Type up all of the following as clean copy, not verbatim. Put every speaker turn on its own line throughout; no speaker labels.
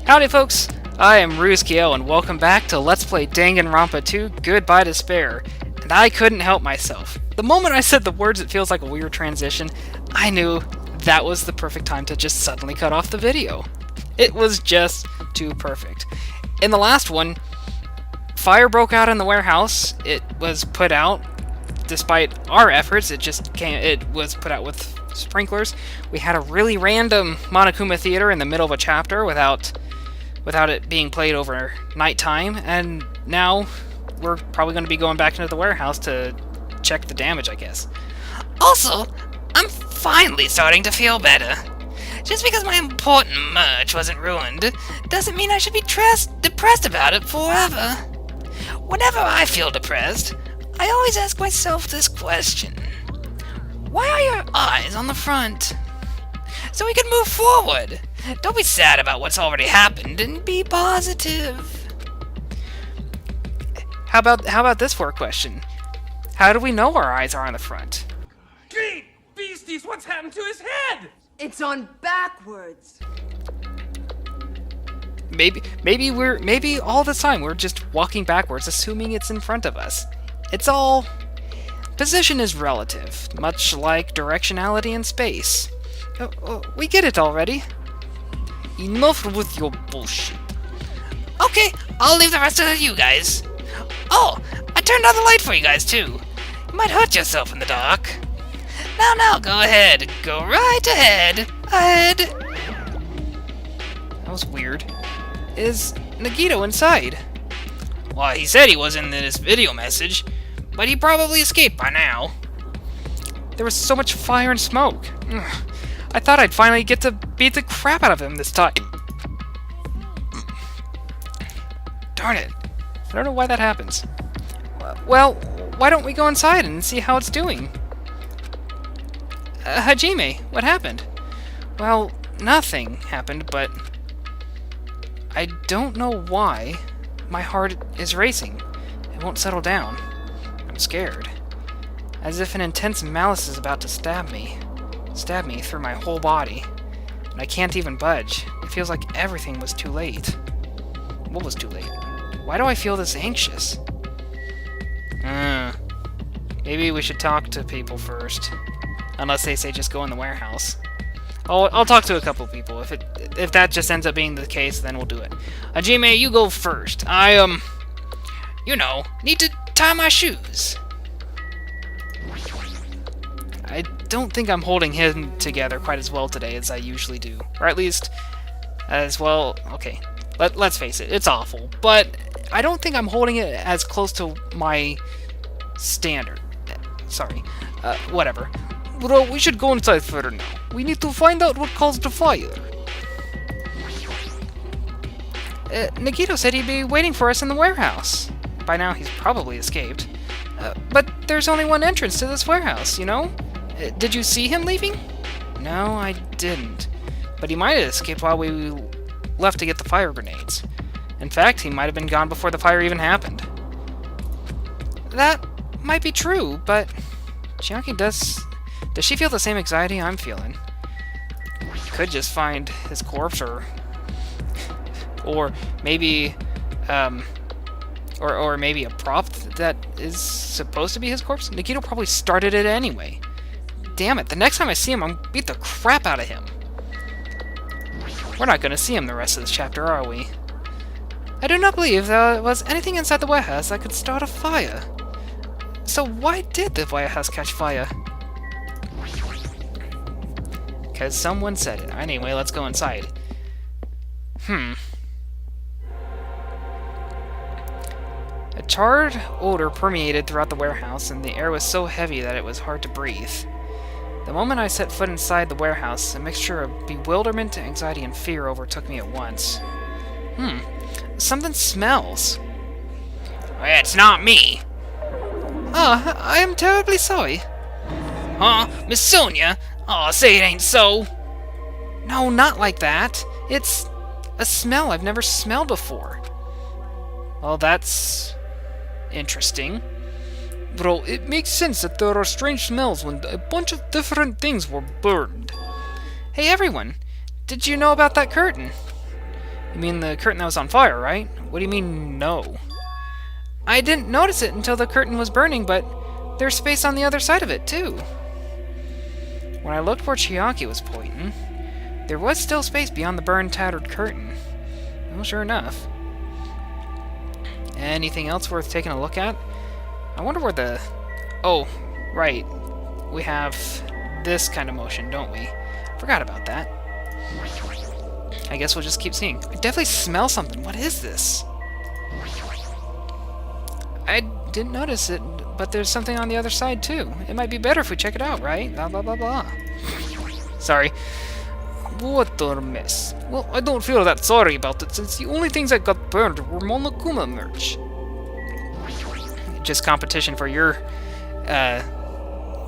Howdy folks, I am Ruzkiel and welcome back to Let's Play Danganronpa 2 Goodbye Despair. And I couldn't help myself. The moment I said the words it feels like a weird transition, I knew that was the perfect time to just suddenly cut off the video. It was just too perfect. In the last one, fire broke out in the warehouse. It was put out despite our efforts. It was put out with sprinklers. We had a really random Monokuma theater in the middle of a chapter without it being played over nighttime, and now we're probably going to be going back into the warehouse to check the damage, I guess.
Also, I'm finally starting to feel better. Just because my important merch wasn't ruined doesn't mean I should be depressed about it forever. Whenever I feel depressed, I always ask myself this question. Why are your eyes on the front? So we can move forward. Don't be sad about what's already happened and be positive.
How about this for a question? How do we know our eyes are on the front?
Great beasties, what's happened to his head?
It's on backwards.
Maybe all the time we're just walking backwards, assuming it's in front of us. It's all... Position is relative, much like directionality in space. We get it already. Enough with your bullshit.
Okay, I'll leave the rest of you guys. Oh, I turned on the light for you guys too. You might hurt yourself in the dark. Now, go ahead. Go right ahead.
That was weird. Is Nagito inside?
Well, he said he was in this video message, but he probably escaped by now.
There was so much fire and smoke. I thought I'd finally get to beat the crap out of him this time. Darn it. I don't know why that happens. Well, why don't we go inside and see how it's doing? Hajime, what happened? Well, nothing happened, but I don't know why my heart is racing. It won't settle down. I'm scared. As if an intense malice is about to stab me through my whole body. And I can't even budge. It feels like everything was too late. What was too late? Why do I feel this anxious? Maybe we should talk to people first. Unless they say just go in the warehouse. I'll talk to a couple people. If that just ends up being the case, then we'll do it. Hajime, you go first. I,
need to tie my shoes.
I don't think I'm holding him together quite as well today as I usually do. Or at least, as well... Okay, let's face it, it's awful. But I don't think I'm holding it as close to my standard. Sorry. Whatever. Bro, we should go inside further now. We need to find out what caused the fire. Nagito said he'd be waiting for us in the warehouse. By now, he's probably escaped. But there's only one entrance to this warehouse, you know? Did you see him leaving? No, I didn't. But he might have escaped while we left to get the fire grenades. In fact, he might have been gone before the fire even happened. That might be true, but Chiaki does she feel the same anxiety I'm feeling? Could just find his corpse, or maybe or maybe a prop that is supposed to be his corpse. Nagito probably started it anyway. Damn it, the next time I see him, I'm gonna beat the crap out of him. We're not gonna see him the rest of this chapter, are we? I do not believe there was anything inside the warehouse that could start a fire. So why did the warehouse catch fire? Because someone said it. Anyway, let's go inside. A charred odor permeated throughout the warehouse, and the air was so heavy that it was hard to breathe. The moment I set foot inside the warehouse, a mixture of bewilderment, anxiety, and fear overtook me at once. Something smells.
It's not me.
I am terribly sorry.
Huh? Miss Sonia? Aw, say it ain't so.
No, not like that. It's a smell I've never smelled before. Well, that's interesting. Bro, it makes sense that there are strange smells when a bunch of different things were burned. Hey everyone, did you know about that curtain? You mean the curtain that was on fire, right? What do you mean, no? I didn't notice it until the curtain was burning, but there's space on the other side of it, too. When I looked where Chiaki was pointing, there was still space beyond the burned, tattered curtain. Well, sure enough. Anything else worth taking a look at? I wonder where the... Oh, right. We have this kind of motion, don't we? Forgot about that. I guess we'll just keep seeing. I definitely smell something. What is this? I didn't notice it, but there's something on the other side, too. It might be better if we check it out, right? Blah, blah, blah, blah. Sorry. What a mess. Well, I don't feel that sorry about it, since the only things that got burned were Monokuma merch. Just competition for your,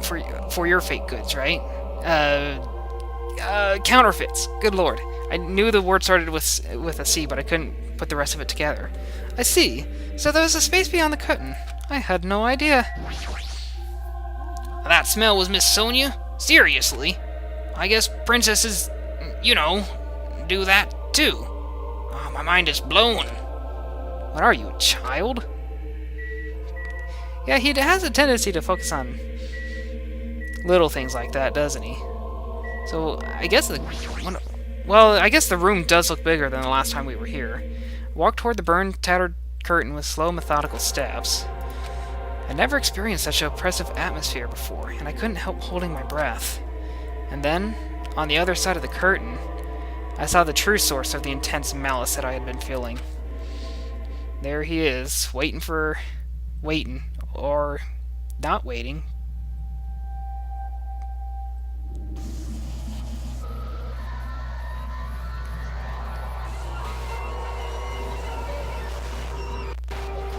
for your fake goods, right? Counterfeits. Good lord. I knew the word started with a C, but I couldn't put the rest of it together. I see. So there was a space beyond the curtain. I had no idea.
That smell was Miss Sonia? Seriously? I guess princesses, you know, do that too. Oh, my mind is blown.
What are you, a child? Yeah, he has a tendency to focus on little things like that, doesn't he? So, I guess the room does look bigger than the last time we were here. Walked toward the burned, tattered curtain with slow, methodical steps. I never experienced such an oppressive atmosphere before, and I couldn't help holding my breath. And then, on the other side of the curtain, I saw the true source of the intense malice that I had been feeling. There he is, waiting, or not waiting.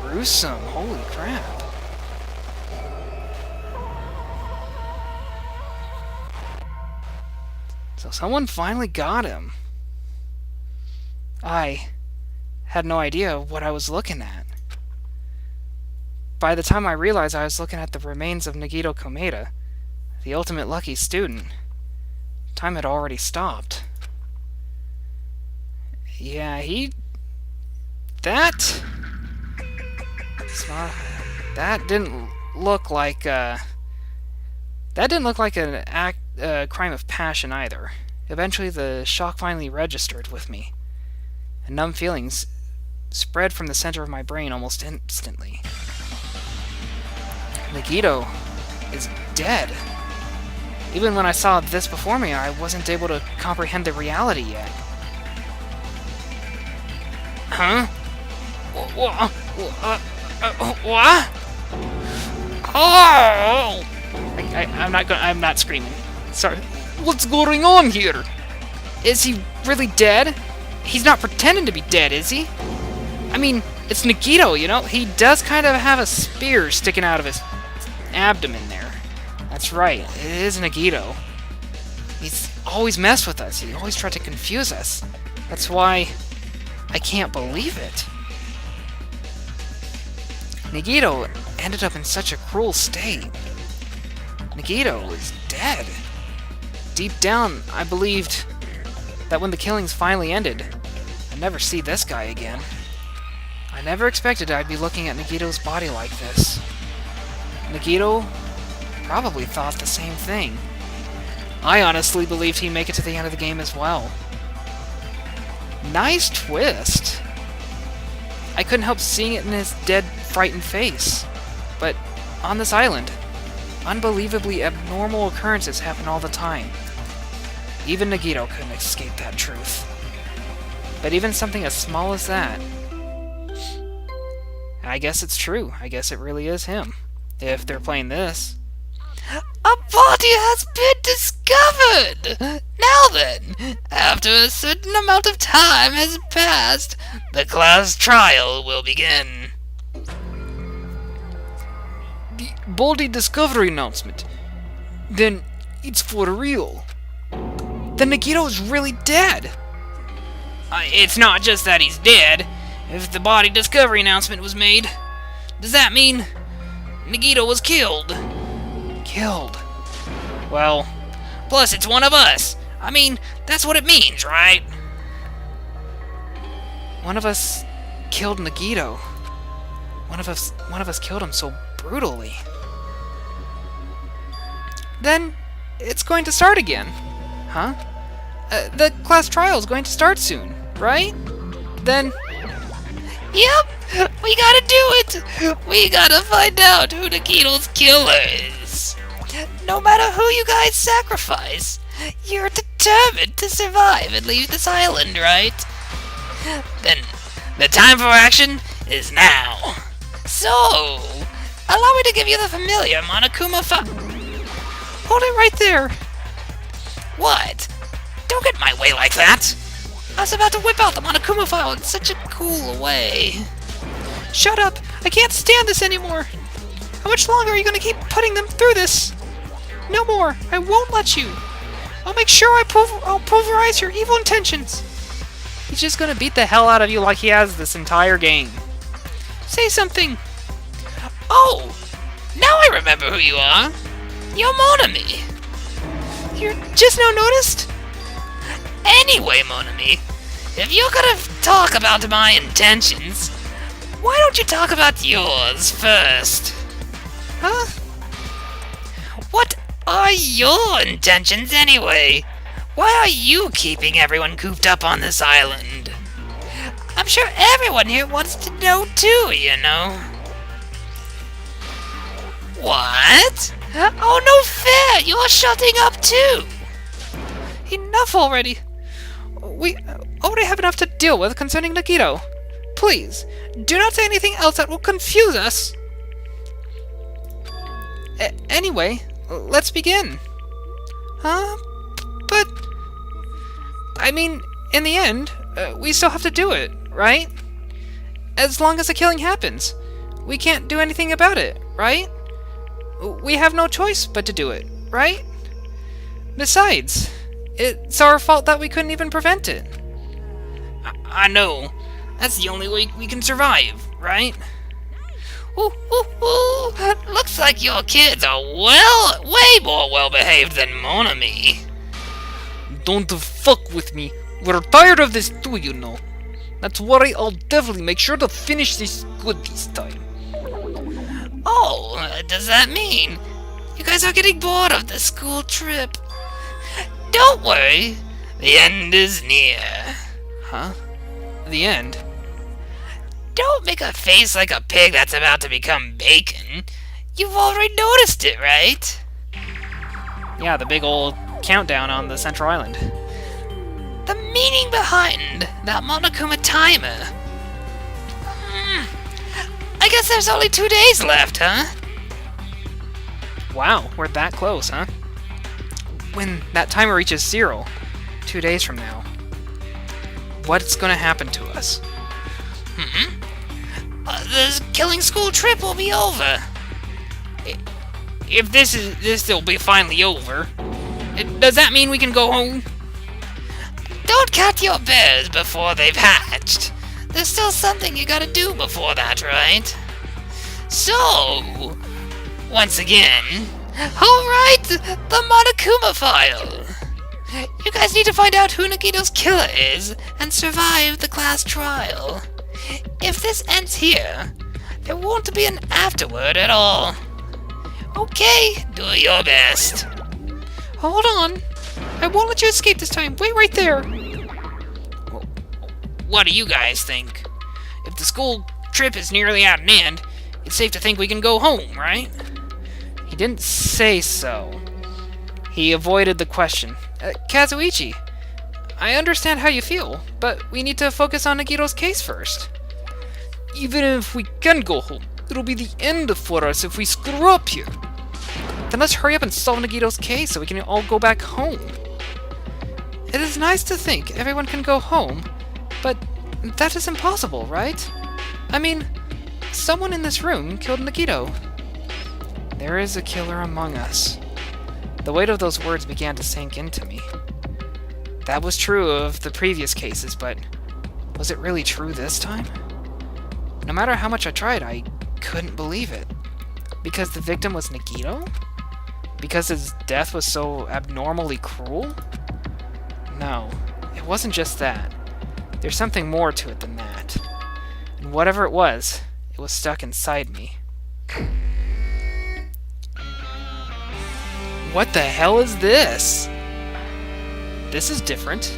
Gruesome, holy crap. So someone finally got him. I had no idea what I was looking at. By the time I realized I was looking at the remains of Nagito Komeda, the ultimate lucky student, time had already stopped. Yeah, that didn't look like an crime of passion either. Eventually the shock finally registered with me, and numb feelings spread from the center of my brain almost instantly. Nagito is dead. Even when I saw this before me, I wasn't able to comprehend the reality yet. Huh? What? Oh! I'm not screaming. Sorry. What's going on here? Is he really dead? He's not pretending to be dead, is he? I mean, it's Nagito, you know? He does kind of have a spear sticking out of his abdomen there. That's right, it is Nagito. He's always messed with us. He always tried to confuse us. That's why I can't believe it. Nagito ended up in such a cruel state. Nagito is dead. Deep down, I believed that when the killings finally ended, I'd never see this guy again. I never expected I'd be looking at Nagito's body like this. Nagito probably thought the same thing. I honestly believed he'd make it to the end of the game as well. Nice twist. I couldn't help seeing it in his dead, frightened face. But on this island, unbelievably abnormal occurrences happen all the time. Even Nagito couldn't escape that truth. But even something as small as that, I guess it's true. I guess it really is him. If they're playing this.
A body has been discovered! Now then, after a certain amount of time has passed, the class trial will begin.
The body discovery announcement. Then it's for real. Then Nagito is really dead.
It's not just that he's dead. If the body discovery announcement was made, does that mean Nagito was killed?
Killed. Well,
plus it's one of us. I mean, that's what it means, right?
one of us killed Nagito. One of us killed him so brutally. Then it's going to start again. Huh? The class trial is going to start soon, right? Then...
Yep, we gotta do it. We gotta find out who Nagito's killer is. No matter who you guys sacrifice, you're determined to survive and leave this island, right? Then the time for action is now. So, allow me to give you the familiar Monokuma
Hold it right there!
What? Don't get in my way like that! I was about to whip out the Monokuma file in such a cool way.
Shut up! I can't stand this anymore! How much longer are you gonna keep putting them through this? No more! I won't let you! I'll make sure I'll pulverize your evil intentions! He's just gonna beat the hell out of you like he has this entire game. Say something!
Oh! Now I remember who you are! You're Monami!
You're just now noticed?
Anyway, Monami, if you're gonna talk about my intentions, why don't you talk about yours first?
Huh?
What are your intentions anyway? Why are you keeping everyone cooped up on this island? I'm sure everyone here wants to know too, you know. What? Oh, no fair! You're shutting up too!
Enough already! We already have enough to deal with concerning Nagito. Please, do not say anything else that will confuse us. Anyway, let's begin. Huh? But... I mean, in the end, we still have to do it, right? As long as the killing happens. We can't do anything about it, right? We have no choice but to do it, right? Besides, it's our fault that we couldn't even prevent it.
I know. That's the only way we can survive, right? Ooh, ooh, ooh. Looks like your kids are way more well-behaved than Monami.
Don't fuck with me. We're tired of this too, you know. That's why I'll definitely make sure to finish this good this time.
Oh, does that mean you guys are getting bored of the school trip? Don't worry, the end is near.
Huh? The end?
Don't make a face like a pig that's about to become bacon. You've already noticed it, right?
Yeah, the big old countdown on the Central Island.
The meaning behind that Monokuma timer. I guess there's only 2 days left, huh?
Wow, we're that close, huh? When that timer reaches 0, 2 days from now, what's gonna happen to us?
The killing school trip will be over.
If this will be finally over, does that mean we can go home?
Don't count your bears before they've hatched. There's still something you gotta do before that, right? So, once again, alright, the Monokuma file. You guys need to find out who Nagito's killer is and survive the class trial. If this ends here, there won't be an afterword at all. Okay, do your best.
Hold on. I won't let you escape this time. Wait right there.
What do you guys think? If the school trip is nearly at an end, it's safe to think we can go home, right?
He didn't say so. He avoided the question. Kazuichi, I understand how you feel, but we need to focus on Nagito's case first. Even if we can go home, it'll be the end for us if we screw up here. Then let's hurry up and solve Nagito's case so we can all go back home. It is nice to think everyone can go home, but that is impossible, right? I mean, someone in this room killed Nagito. There is a killer among us. The weight of those words began to sink into me. That was true of the previous cases, but was it really true this time? No matter how much I tried, I couldn't believe it. Because the victim was Nagito? Because his death was so abnormally cruel? No, it wasn't just that. There's something more to it than that. Whatever it was stuck inside me. What the hell is this? This is different.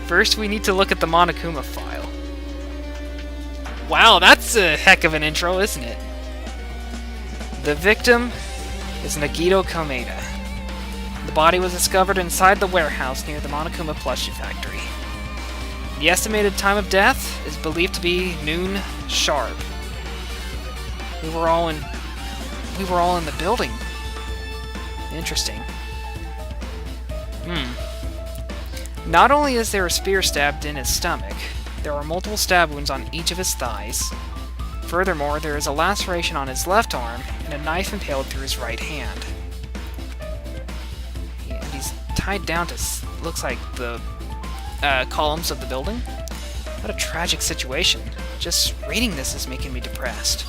First, we need to look at the Monokuma file. Wow, that's a heck of an intro, isn't it? The victim is Nagito Komeda. The body was discovered inside the warehouse near the Monokuma plushie factory. The estimated time of death is believed to be noon sharp. We were all in the building. Interesting. Not only is there a spear stabbed in his stomach, there are multiple stab wounds on each of his thighs. Furthermore, there is a laceration on his left arm and a knife impaled through his right hand. And he's tied down to, looks like, the columns of the building. What a tragic situation. Just reading this is making me depressed.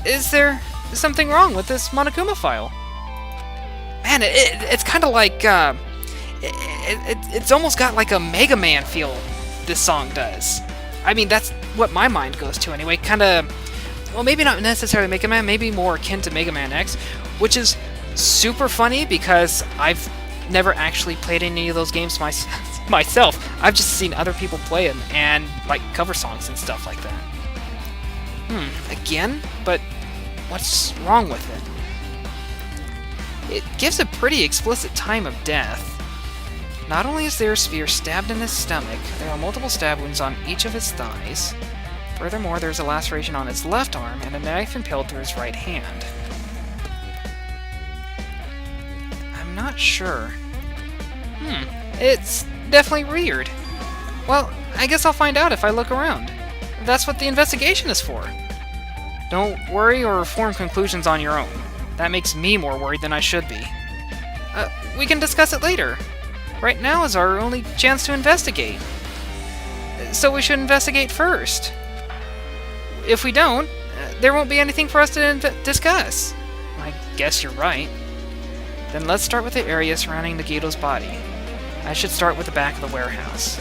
Is there something wrong with this Monokuma file? Man, it's kind of like, it's almost got like a Mega Man feel, this song does. I mean, that's what my mind goes to anyway. Kind of, well, maybe not necessarily Mega Man, maybe more akin to Mega Man X, which is super funny because I've never actually played any of those games myself. I've just seen other people play them and like cover songs and stuff like that. Again? But what's wrong with it? It gives a pretty explicit time of death. Not only is there a spear stabbed in his stomach, there are multiple stab wounds on each of his thighs. Furthermore, there's a laceration on his left arm and a knife impaled through his right hand. I'm not sure. It's definitely weird. Well, I guess I'll find out if I look around. That's what the investigation is for. Don't worry or form conclusions on your own. That makes me more worried than I should be. We can discuss it later. Right now is our only chance to investigate. So we should investigate first. If we don't, there won't be anything for us to discuss. I guess you're right. Then let's start with the area surrounding Nagito's body. I should start with the back of the warehouse.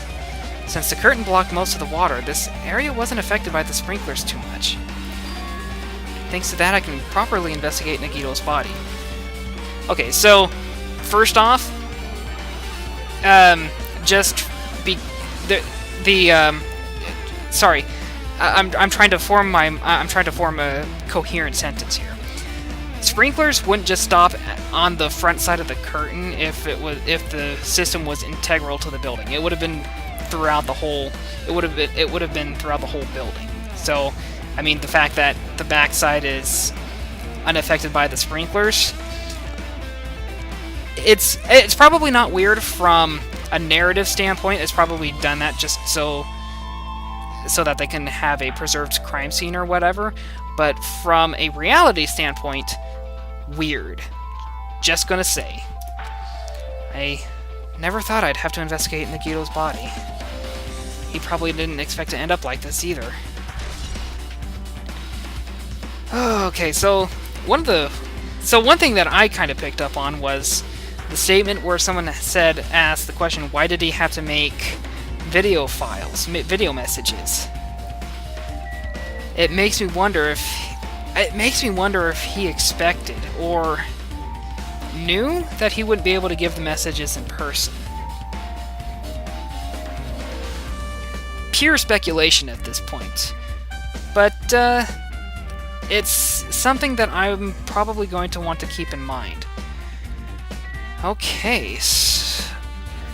Since the curtain blocked most of the water, this area wasn't affected by the sprinklers too much. Thanks to that, I can properly investigate Nagito's body. Okay, so first off, sorry, I'm trying to form a coherent sentence here. Sprinklers wouldn't just stop on the front side of the curtain if the system was integral to the building. It would have been throughout the whole. It would have been throughout the whole building. So, I mean, the fact that the backside is unaffected by the sprinklers, it's probably not weird from a narrative standpoint. It's probably done that just so that they can have a preserved crime scene or whatever. But from a reality standpoint, weird. Just gonna say. I never thought I'd have to investigate Nagito's body. He probably didn't expect to end up like this either. Okay, so one thing that I kind of picked up on was the statement where someone asked the question, why did he have to make video files, video messages? It makes me wonder if he expected or knew that he wouldn't be able to give the messages in person. Pure speculation at this point. But it's something that I'm probably going to want to keep in mind. Okay.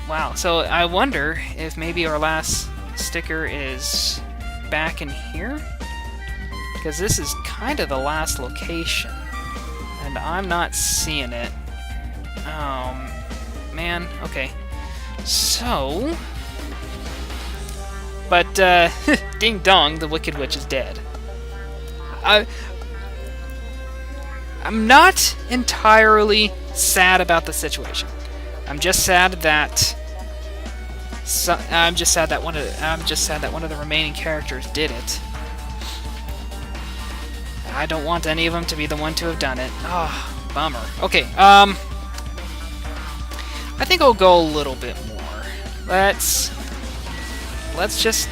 Wow, so I wonder if maybe our last sticker is back in here? Because this is kind of the last location. And I'm not seeing it. Man, okay. So... But, ding dong, the Wicked Witch is dead. I'm not entirely sad about the situation. I'm just sad that one of the remaining characters did it. I don't want any of them to be the one to have done it. Oh, bummer. Okay, I think I'll go a little bit more. Let's just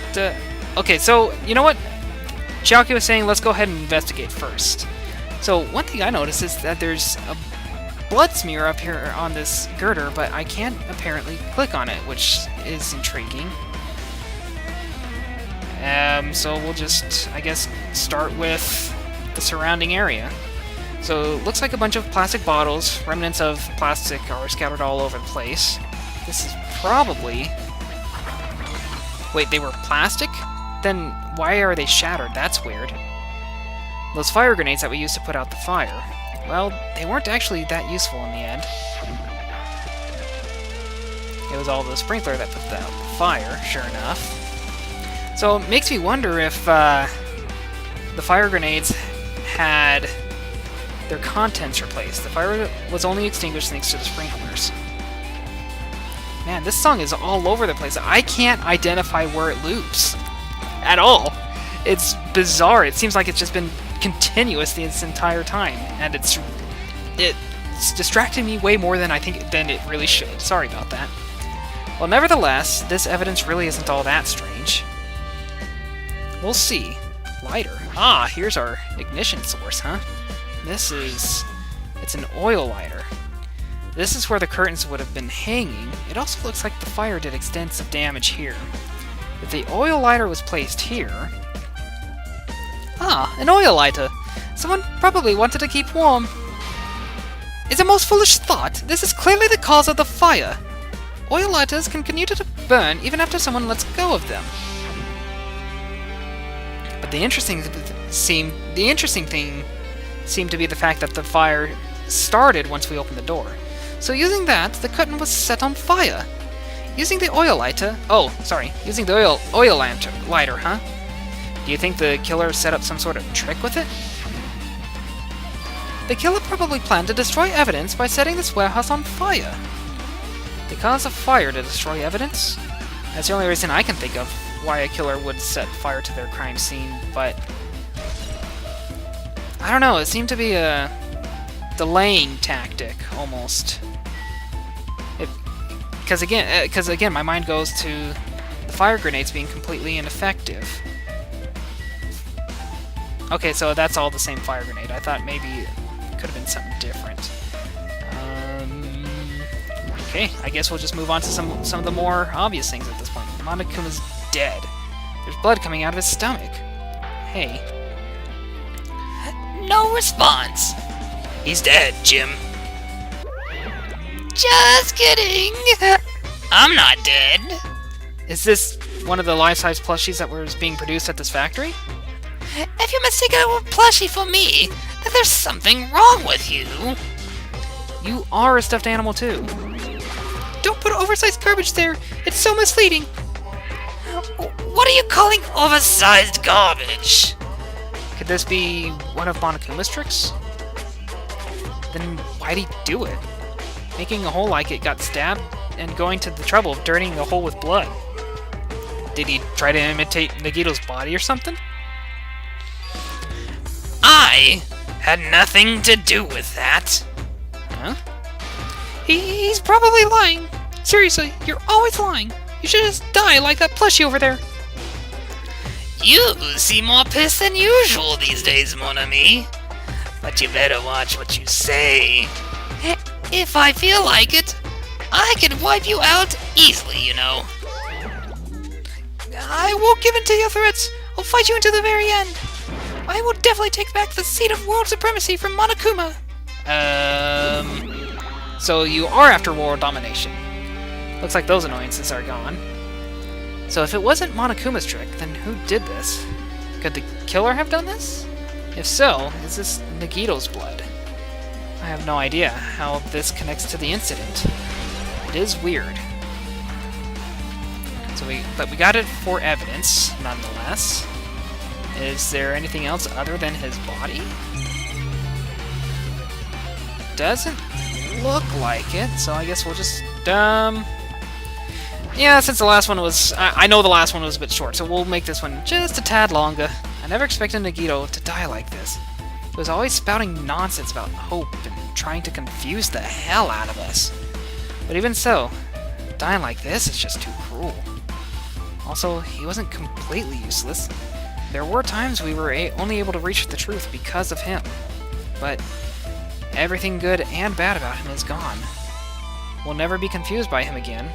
Okay, so, you know what? Chiaki was saying let's go ahead and investigate first. So, one thing I noticed is that there's a blood smear up here on this girder, but I can't apparently click on it, which is intriguing. So we'll just, I guess, start with the surrounding area. So, looks like a bunch of plastic bottles, remnants of plastic are scattered all over the place. This is probably... Wait, they were plastic? Then why are they shattered? That's weird. Those fire grenades that we used to put out the fire. Well, they weren't actually that useful in the end. It was all the sprinkler that put out the fire, sure enough. So it makes me wonder if the fire grenades had their contents replaced. The fire was only extinguished thanks to the sprinklers. Man, this song is all over the place. I can't identify where it loops at all. It's bizarre. It seems like it's just been continuous this entire time, and it's distracting me way more than it really should. Sorry about that. Well, nevertheless, this evidence really isn't all that strange. We'll see. Lighter. Ah, here's our ignition source, huh? It's an oil lighter. This is where the curtains would have been hanging. It also looks like the fire did extensive damage here. If the oil lighter was placed here... Ah, an oil lighter. Someone probably wanted to keep warm. It's a most foolish thought. This is clearly the cause of the fire. Oil lighters can continue to burn even after someone lets go of them. But the interesting thing seemed to be the fact that the fire started once we opened the door. So using that, the curtain was set on fire. Using the oil lighter... Oh, sorry. Using the oil lighter, huh? Do you think the killer set up some sort of trick with it? The killer probably planned to destroy evidence by setting this warehouse on fire. They cause a fire to destroy evidence? That's the only reason I can think of why a killer would set fire to their crime scene, but... I don't know, it seemed to be a delaying tactic, almost. Because again, my mind goes to the fire grenades being completely ineffective. Okay, so that's all the same fire grenade. I thought maybe it could have been something different. Okay, I guess we'll just move on to some of the more obvious things at this point. Monokuma's dead. There's blood coming out of his stomach. Hey.
No response. He's dead, Jim. Just kidding. I'm not dead.
Is this one of the life-size plushies that was being produced at this factory?
If you're mistaken a plushie for me, then there's something wrong with you.
You are a stuffed animal too. Don't put oversized garbage there. It's so misleading.
What are you calling oversized garbage?
Could this be one of Monokuma's tricks? Then why'd he do it? Making a hole like it got stabbed and going to the trouble of dirtying a hole with blood. Did he try to imitate Nagito's body or something?
I had nothing to do with that.
Huh?
He's probably lying. Seriously, you're always lying. You should just die like that plushie over there. You seem more pissed than usual these days, mon ami. But you better watch what you say. If I feel like it, I can wipe you out easily, you know. I won't give in to your threats. I'll fight you until the very end. I will definitely take back the seat of world supremacy from Monokuma.
So you are after world domination. Looks like those annoyances are gone. So if it wasn't Monokuma's trick, then who did this? Could the killer have done this? If so, is this Nagito's blood? I have no idea how this connects to the incident. It is weird. But we got it for evidence, nonetheless. Is there anything else other than his body? Doesn't look like it, so I guess we'll just, yeah, since the last one was... I know the last one was a bit short, so we'll make this one just a tad longer. I never expected Nagito to die like this. He was always spouting nonsense about hope and trying to confuse the hell out of us. But even so, dying like this is just too cruel. Also, he wasn't completely useless. There were times we were only able to reach the truth because of him. But everything good and bad about him is gone. We'll never be confused by him again.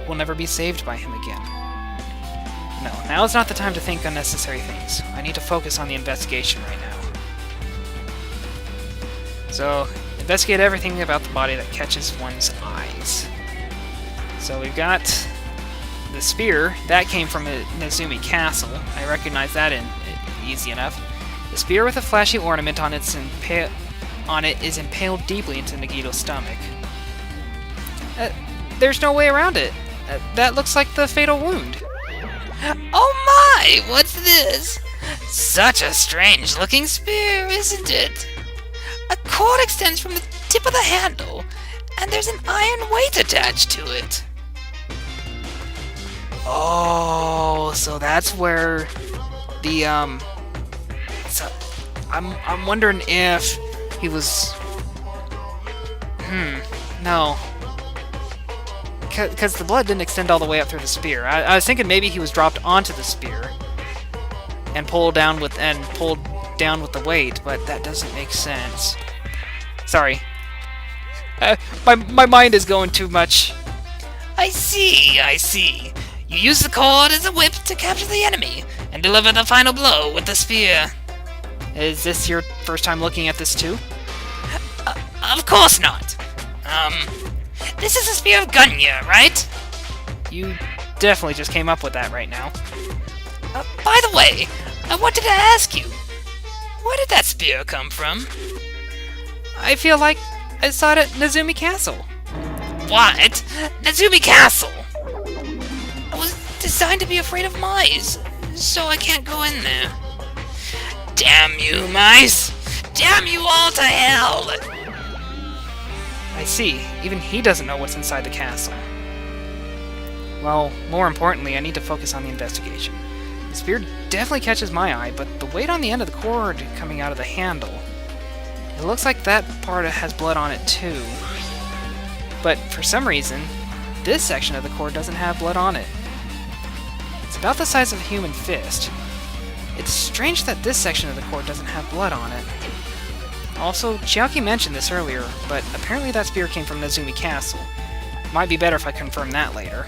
We'll never be saved by him again. No, now is not the time to think unnecessary things. I need to focus on the investigation right now. So, investigate everything about the body that catches one's eyes. So we've got the spear. That came from Nezumi Castle. I recognize that easy enough. The spear with a flashy ornament on it is impaled deeply into Nagito's stomach. There's no way around it. That looks like the fatal wound.
Oh my! What's this? Such a strange-looking spear, isn't it? A cord extends from the tip of the handle, and there's an iron weight attached to it.
Oh, so that's where the So I'm wondering if he was. No. Because the blood didn't extend all the way up through the spear. I was thinking maybe he was dropped onto the spear and pulled down with the weight, but that doesn't make sense. Sorry. My mind is going too much.
I see. You use the cord as a whip to capture the enemy and deliver the final blow with the spear.
Is this your first time looking at this too?
Of course not. This is a spear of Gunya, right?
You definitely just came up with that right now.
By the way, I wanted to ask you, where did that spear come from?
I feel like I saw it at Nezumi Castle.
What? Nezumi Castle? I was designed to be afraid of mice, so I can't go in there. Damn you, mice! Damn you all to hell!
I see. Even he doesn't know what's inside the castle. Well, more importantly, I need to focus on the investigation. The spear definitely catches my eye, but the weight on the end of the cord coming out of the handle, it looks like that part has blood on it too. But for some reason, this section of the cord doesn't have blood on it. It's about the size of a human fist. It's strange that this section of the cord doesn't have blood on it. Also, Chiaki mentioned this earlier, but apparently that spear came from Nezumi Castle. Might be better if I confirm that later.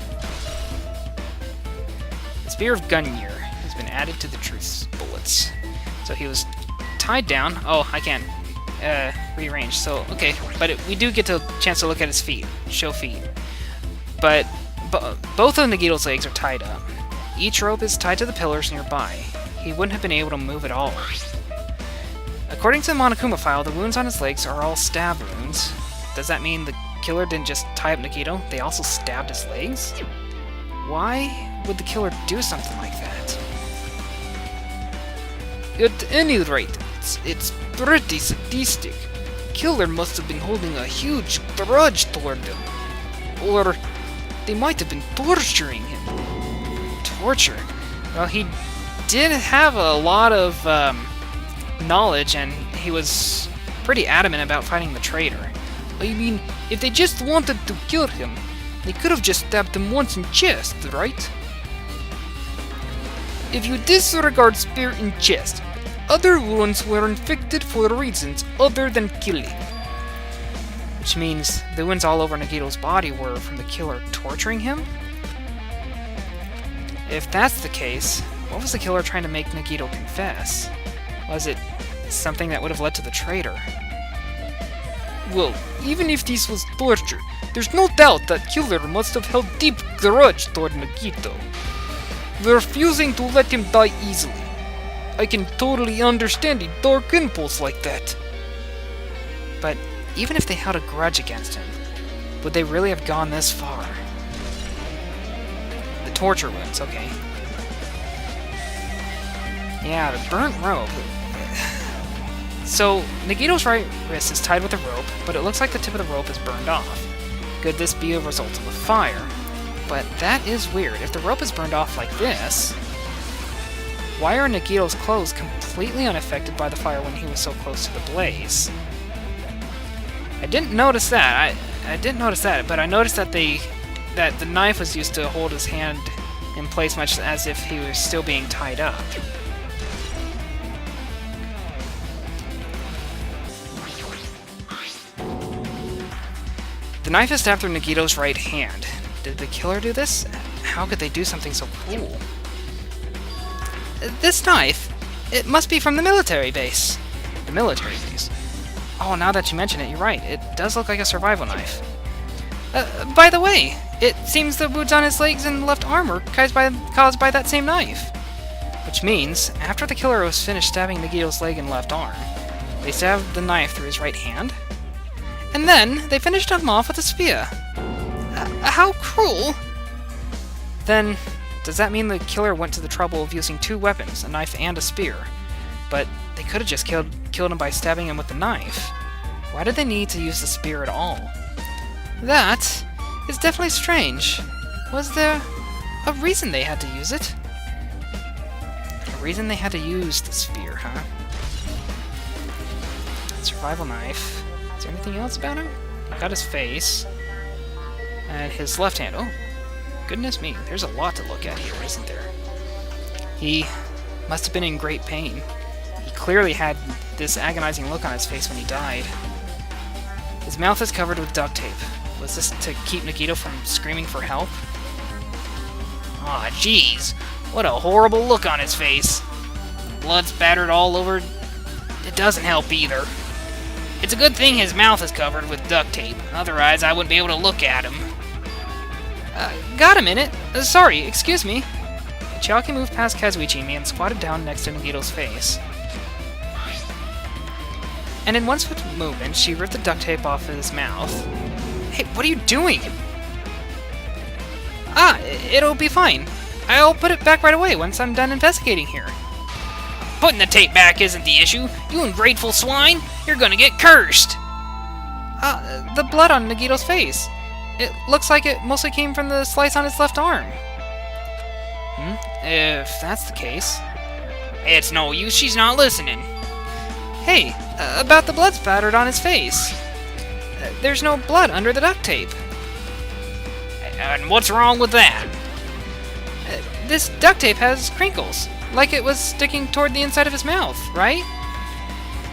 The Spear of Gunyir has been added to the truth bullets. So he was tied down. Oh, I can't rearrange. So, okay, but we do get a chance to look at his feet. Show feet. But both of Nagito's legs are tied up. Each rope is tied to the pillars nearby. He wouldn't have been able to move at all. According to the Monokuma file, the wounds on his legs are all stab wounds. Does that mean the killer didn't just tie up Nagito, they also stabbed his legs? Why would the killer do something like that? At any rate, it's pretty sadistic. The killer must have been holding a huge grudge toward them. Or they might have been torturing him. Torture? Well, he did have a lot of knowledge, and he was pretty adamant about fighting the traitor. I mean, if they just wanted to kill him, they could have just stabbed him once in chest, right? If you disregard spear in chest, other wounds were inflicted for reasons other than killing. Which means the wounds all over Nagito's body were from the killer torturing him? If that's the case, what was the killer trying to make Nagito confess? Was it something that would have led to the traitor? Well, even if this was torture, there's no doubt that killer must have held deep grudge toward Nagito, refusing to let him die easily. I can totally understand a dark impulse like that. But even if they held a grudge against him, would they really have gone this far? The torture wounds, okay. Yeah, the burnt rope. So, Nagito's right wrist is tied with a rope, but it looks like the tip of the rope is burned off. Could this be a result of the fire? But that is weird. If the rope is burned off like this, why are Nagito's clothes completely unaffected by the fire when he was so close to the blaze? I didn't notice that. I didn't notice that, but I noticed that the knife was used to hold his hand in place much as if he was still being tied up. The knife is stabbed through Nagito's right hand. Did the killer do this? How could they do something so cruel? This knife? It must be from the military base. The military base? Oh, now that you mention it, you're right. It does look like a survival knife. By the way, it seems the wounds on his legs and left arm were caused by that same knife. Which means, after the killer was finished stabbing Nagito's leg and left arm, they stabbed the knife through his right hand, and then they finished him off with a spear. How cruel! Then, does that mean the killer went to the trouble of using two weapons, a knife and a spear? But they could have just killed him by stabbing him with the knife. Why did they need to use the spear at all? That is definitely strange. Was there a reason they had to use it? A reason they had to use the spear, huh? Survival knife. Is there anything else about him? Got his face. And his left hand. Oh, goodness me. There's a lot to look at here, isn't there? He must have been in great pain. He clearly had this agonizing look on his face when he died. His mouth is covered with duct tape. Was this to keep Nagito from screaming for help? Aw, jeez. What a horrible look on his face. Blood spattered all over. It doesn't help either. It's a good thing his mouth is covered with duct tape. Otherwise, I wouldn't be able to look at him. Got a minute. Sorry, excuse me. Chiaki moved past Kazuichi and squatted down next to Nagito's face. And in one swift movement, she ripped the duct tape off his mouth. Hey, what are you doing? It'll be fine. I'll put it back right away once I'm done investigating here. Putting the tape back isn't the issue. You ungrateful swine! You're gonna get cursed! The blood on Nagito's face. It looks like it mostly came from the slice on his left arm. If that's the case... It's no use, she's not listening. Hey, about the blood spattered on his face. There's no blood under the duct tape. And what's wrong with that? This duct tape has crinkles, like it was sticking toward the inside of his mouth, right?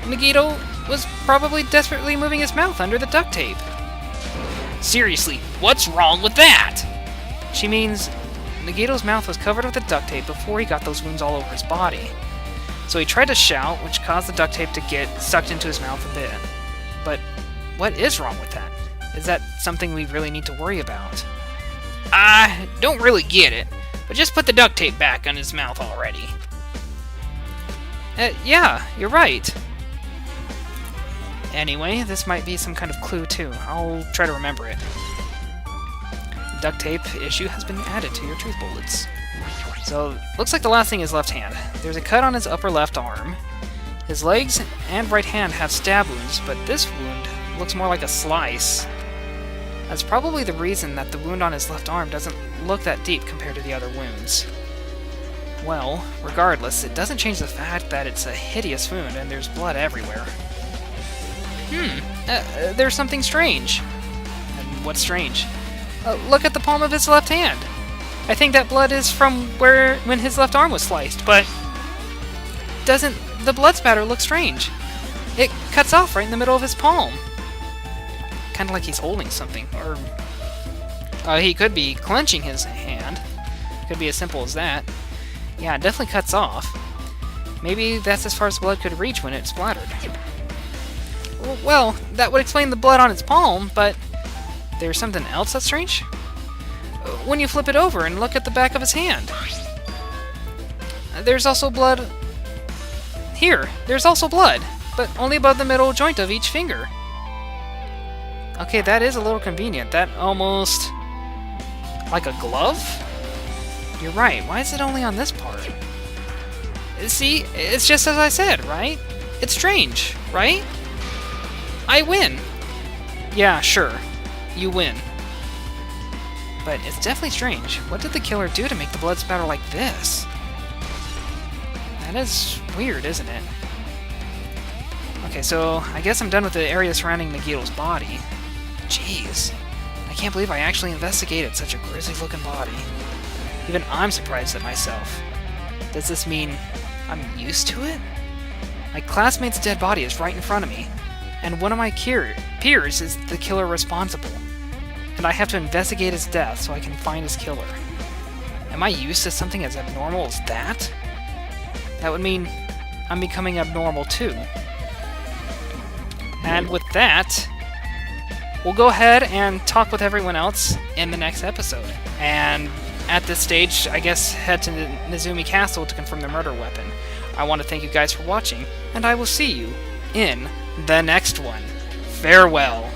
Nagito was probably desperately moving his mouth under the duct tape. Seriously, what's wrong with that? She means Nagito's mouth was covered with the duct tape before he got those wounds all over his body. So he tried to shout, which caused the duct tape to get sucked into his mouth a bit. But what is wrong with that? Is that something we really need to worry about? I don't really get it, but just put the duct tape back on his mouth already. Yeah, you're right. Anyway, this might be some kind of clue too. I'll try to remember it. The duct tape issue has been added to your truth bullets. So, looks like the last thing is left hand. There's a cut on his upper left arm. His legs and right hand have stab wounds, but this wound looks more like a slice. That's probably the reason that the wound on his left arm doesn't look that deep compared to the other wounds. Well, regardless, it doesn't change the fact that it's a hideous wound and there's blood everywhere. There's something strange. And what's strange? Look at the palm of his left hand. I think that blood is from when his left arm was sliced, but doesn't the blood spatter look strange? It cuts off right in the middle of his palm. Kind of like he's holding something, or he could be clenching his hand. Could be as simple as that. Yeah, it definitely cuts off. Maybe that's as far as blood could reach when it splattered. Well, that would explain the blood on its palm, but there's something else that's strange? When you flip it over and look at the back of his hand. There's also blood... Here, there's also blood, but only above the middle joint of each finger. Okay, that is a little convenient. That almost... like a glove? You're right, why is it only on this part? See, it's just as I said, right? It's strange, right? I win. Yeah, sure. You win. But it's definitely strange. What did the killer do to make the blood spatter like this? That is weird, isn't it? Okay, so I guess I'm done with the area surrounding Nagito's body. Jeez. I can't believe I actually investigated such a grisly-looking body. Even I'm surprised at myself. Does this mean I'm used to it? My classmate's dead body is right in front of me, and one of my peers is the killer responsible. And I have to investigate his death so I can find his killer. Am I used to something as abnormal as that? That would mean I'm becoming abnormal too. And with that, we'll go ahead and talk with everyone else in the next episode. And at this stage, I guess head to Nezumi Castle to confirm the murder weapon. I want to thank you guys for watching, and I will see you in the next one. Farewell.